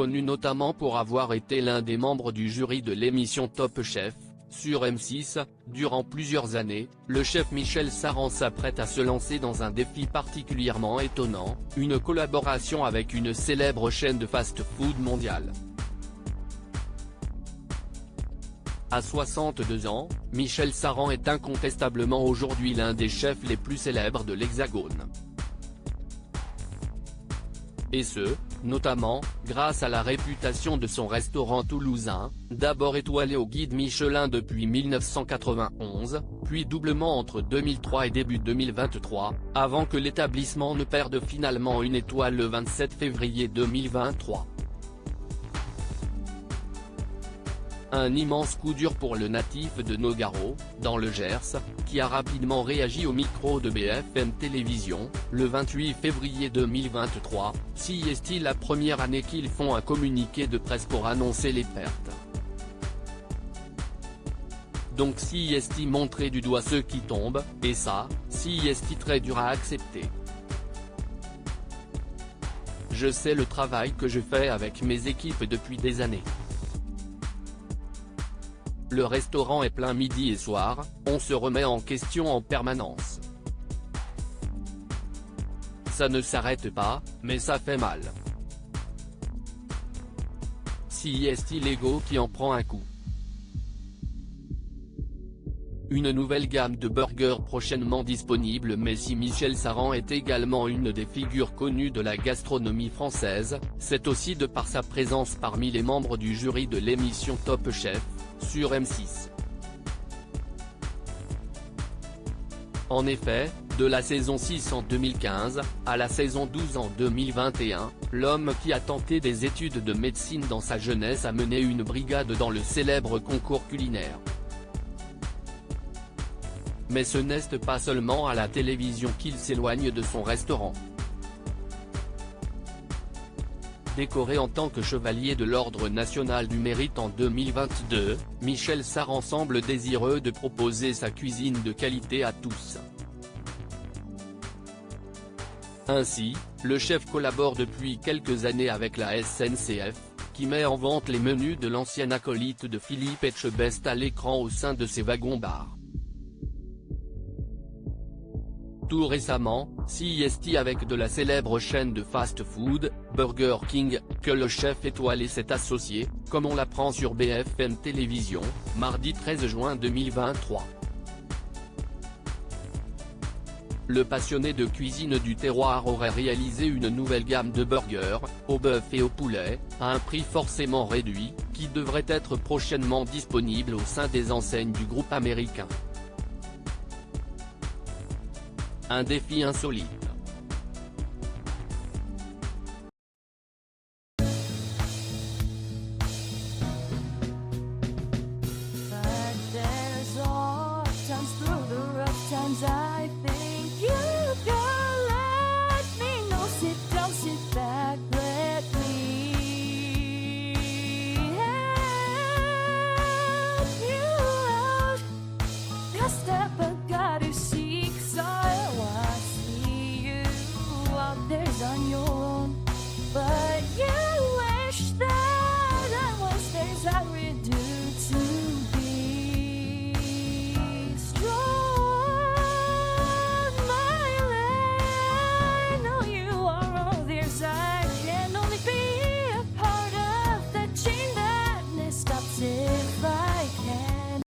connu notamment pour avoir été l'un des membres du jury de l'émission Top Chef, sur M6, durant plusieurs années, le chef Michel Saran s'apprête à se lancer dans un défi particulièrement étonnant, une collaboration avec une célèbre chaîne de fast-food mondiale. À 62 ans, Michel Saran est incontestablement aujourd'hui l'un des chefs les plus célèbres de l'Hexagone. Et ce, notamment, grâce à la réputation de son restaurant toulousain, d'abord étoilé au guide Michelin depuis 1991, puis doublement entre 2003 et début 2023, avant que l'établissement ne perde finalement une étoile le 27 février 2023. Un immense coup dur pour le natif de Nogaro, dans le Gers, qui a rapidement réagi au micro de BFM Télévision, le 28 février 2023, si est la première année qu'ils font un communiqué de presse pour annoncer les pertes. Donc si est montrer du doigt ceux qui tombent, et ça, si est très dur à accepter. Je sais le travail que je fais avec mes équipes depuis des années. Le restaurant est plein midi et soir, on se remet en question en permanence. Ça ne s'arrête pas, mais ça fait mal. Si est l'ego qui en prend un coup. Une nouvelle gamme de burgers prochainement disponible. Mais si Michel Saran est également une des figures connues de la gastronomie française, c'est aussi de par sa présence parmi les membres du jury de l'émission Top Chef, sur M6. En effet, de la saison 6 en 2015, à la saison 12 en 2021, l'homme qui a tenté des études de médecine dans sa jeunesse a mené une brigade dans le célèbre concours culinaire. Mais ce n'est pas seulement à la télévision qu'il s'éloigne de son restaurant. Décoré en tant que chevalier de l'Ordre national du mérite en 2022, Michel Saran semble désireux de proposer sa cuisine de qualité à tous. Ainsi, le chef collabore depuis quelques années avec la SNCF, qui met en vente les menus de l'ancien acolyte de Philippe Etchebest à l'écran au sein de ses wagons-bars. Tout récemment, si est avec de la célèbre chaîne de fast-food, Burger King, que le chef étoilé s'est associé, comme on l'apprend sur BFM Télévision, mardi 13 juin 2023. Le passionné de cuisine du terroir aurait réalisé une nouvelle gamme de burgers, au bœuf et au poulet, à un prix forcément réduit, qui devrait être prochainement disponible au sein des enseignes du groupe américain. Un défi insolite. But there's all times through the rough times I think you